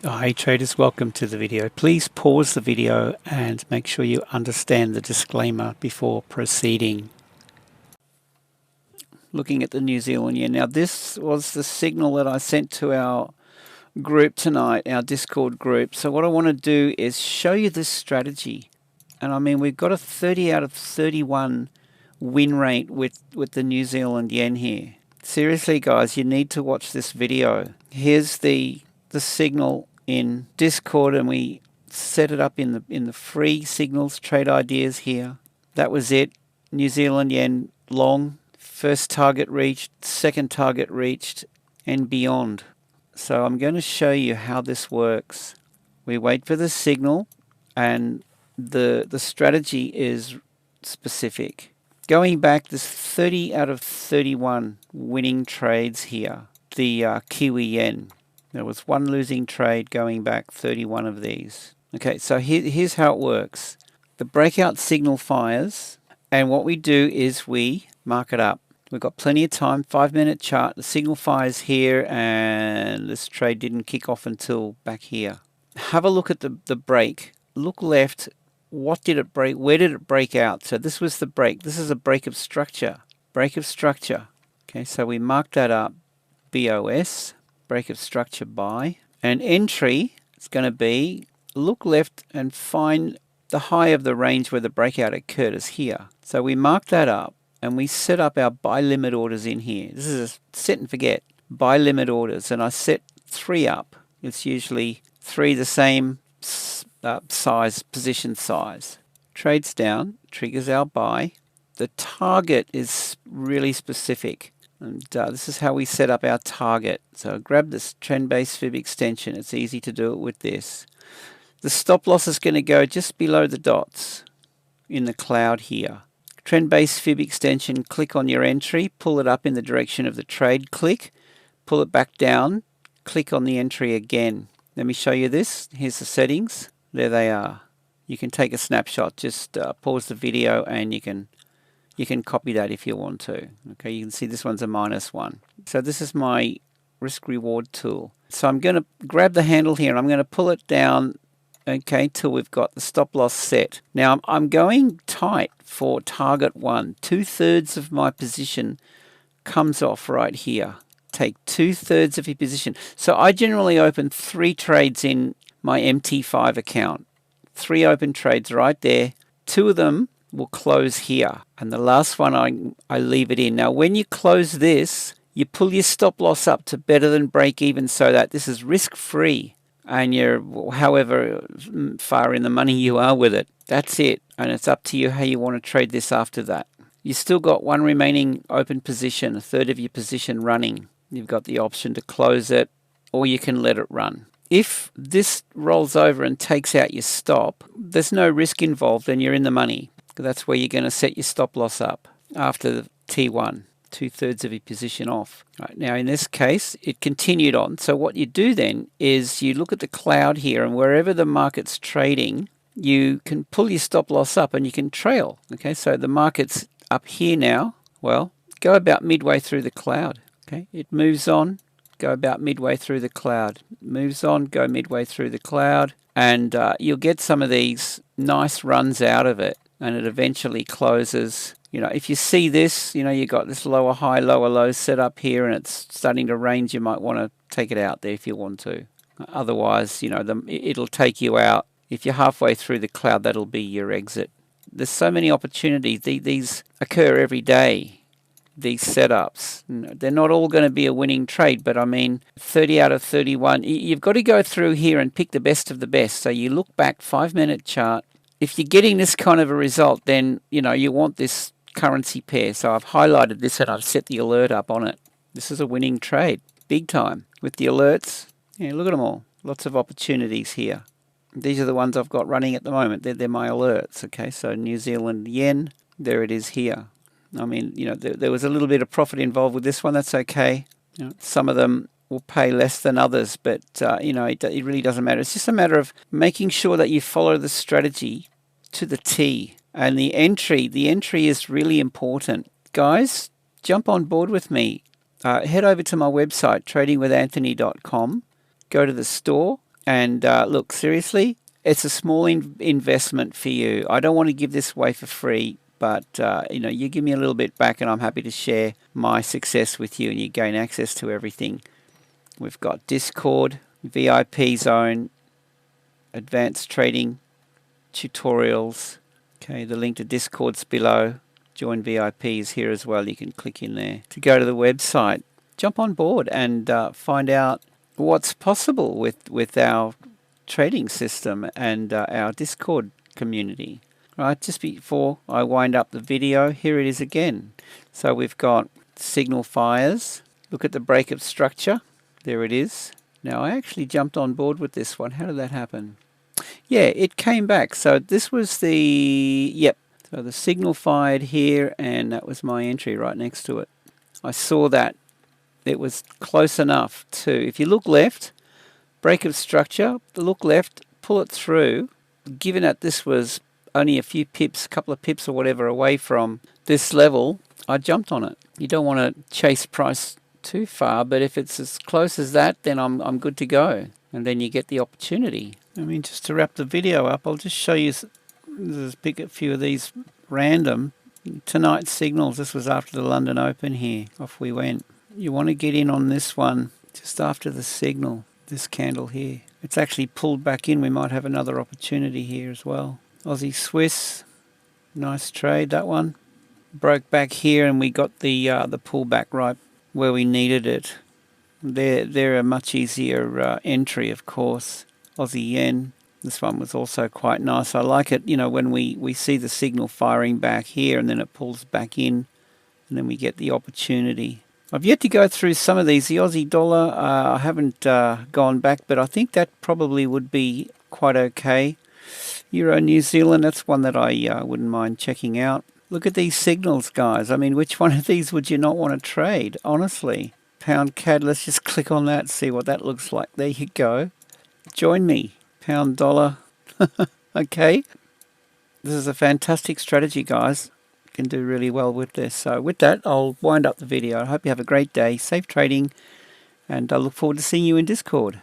Hi traders, welcome to the video. Please pause the video and make sure you understand the disclaimer before proceeding. Looking at the New Zealand yen. Now this was the signal that I sent to our group tonight, our Discord group. So what I want to do is show you this strategy. And I mean, we've got a 30 out of 31 win rate with the New Zealand yen here. Seriously guys, you need to watch this video. Here's the signal in Discord, and we set it up in the free signals trade ideas here. That was it. New Zealand yen long, first target reached, second target reached, and beyond. So I'm going to show you how this works. We wait for the signal, and the strategy is specific. Going back, there's 30 out of 31 winning trades here. The Kiwi yen. There was one losing trade going back 31 of these. Okay, so here's how it works. The breakout signal fires, and what we do is we mark it up. We've got plenty of time, 5-minute chart. The signal fires here, and this trade didn't kick off until back here. Have a look at the break. Look left. What did it break? Where did it break out? So this was the break. This is a break of structure. Break of structure. Okay, so we mark that up. BOS. Break of structure buy. And entry is going to be, look left and find the high of the range where the breakout occurred is here. So we mark that up and we set up our buy limit orders in here. This is a set and forget. Buy limit orders, and I set 3 up. It's usually 3 the same size, position size. Trades down, triggers our buy. The target is really specific. And this is how we set up our target. So grab this trend-based fib extension. It's easy to do it with this. The stop loss is going to go just below the dots in the cloud here. Trend-based fib extension, click on your entry, pull it up in the direction of the trade, click, pull it back down, click on the entry again. Let me show you this. Here's the settings. There they are. You can take a snapshot. Just pause the video and you can copy that if you want to. Okay, you can see this one's a -1. So this is my risk reward tool. So I'm going to grab the handle here and I'm going to pull it down, okay, till we've got the stop loss set. Now I'm going tight for target 1. 2/3 of my position comes off right here. Take 2/3 of your position. So I generally open 3 trades in my MT5 account. 3 open trades right there. 2 of them will close here, and the last one I leave it in. Now when you close this, you pull your stop loss up to better than break even, so that this is risk free and you're however far in the money you are with it. That's it, and it's up to you how you want to trade this after that. You still got 1 remaining open position, 1/3 of your position running. You've got the option to close it, or you can let it run. If this rolls over and takes out your stop, there's no risk involved and you're in the money. That's where you're going to set your stop loss up after the T1, 2/3 of your position off. Right, now in this case, it continued on. So what you do then is you look at the cloud here, and wherever the market's trading, you can pull your stop loss up and you can trail. Okay, so the market's up here now. Well, go about midway through the cloud. Okay, it moves on, go about midway through the cloud. Moves on, go midway through the cloud, and you'll get some of these nice runs out of it. And it eventually closes. You know, if you see this, you know, you got this lower high, lower low set up here, and it's starting to range, you might want to take it out there if you want to. Otherwise, you know, it'll take you out. If you're halfway through the cloud, that'll be your exit. There's so many opportunities. These occur every day, these setups. They're not all going to be a winning trade, but I mean, 30 out of 31. You've got to go through here and pick the best of the best. So you look back, 5-minute chart. If you're getting this kind of a result, then, you know, you want this currency pair. So I've highlighted this and I've set the alert up on it. This is a winning trade, big time. With the alerts, yeah, look at them all. Lots of opportunities here. These are the ones I've got running at the moment. They're my alerts, okay? So New Zealand yen, there it is here. I mean, you know, there was a little bit of profit involved with this one. That's okay. You know, some of them will pay less than others, but, you know, it really doesn't matter. It's just a matter of making sure that you follow the strategy to the T. And the entry is really important. Guys, jump on board with me. Head over to my website, tradingwithanthony.com. Go to the store, And look, seriously, it's a small investment for you. I don't want to give this away for free, but you give me a little bit back and I'm happy to share my success with you and you gain access to everything. We've got Discord, VIP zone, advanced trading, tutorials. Okay, the link to Discord's below. Join VIP is here as well. You can click in there to go to the website. Jump on board and find out what's possible with our trading system and our Discord community. Right, just before I wind up the video, here it is again. So we've got signal fires. Look at the breakup structure. There it is. Now I actually jumped on board with this one. How did that happen? Yeah, it came back. So this was so the signal fired here, and that was my entry right next to it. I saw that it was close enough to, if you look left, breakup structure, look left, pull it through. Given that this was only a few pips, a couple of pips or whatever away from this level, I jumped on it. You don't want to chase price too far, but if it's as close as that, then I'm good to go. And then you get the opportunity. I mean, just to wrap the video up, I'll just show you, just pick a few of these random. Tonight's signals, this was after the London Open here. Off we went. You want to get in on this one just after the signal, this candle here. It's actually pulled back in. We might have another opportunity here as well. Aussie Swiss, nice trade, that one. Broke back here and we got the pullback right where we needed it. They're a much easier entry, of course. Aussie Yen, this one was also quite nice. I like it, when we see the signal firing back here and then it pulls back in and then we get the opportunity. I've yet to go through some of these. The Aussie dollar, I haven't gone back, but I think that probably would be quite okay. Euro New Zealand, that's one that I wouldn't mind checking out. Look at these signals, guys. I mean, which one of these would you not want to trade, honestly? Pound CAD, let's just click on that, see what that looks like. There you go. Join me. Pound dollar. Okay. This is a fantastic strategy, guys. You can do really well with this. So with that, I'll wind up the video. I hope you have a great day. Safe trading. And I look forward to seeing you in Discord.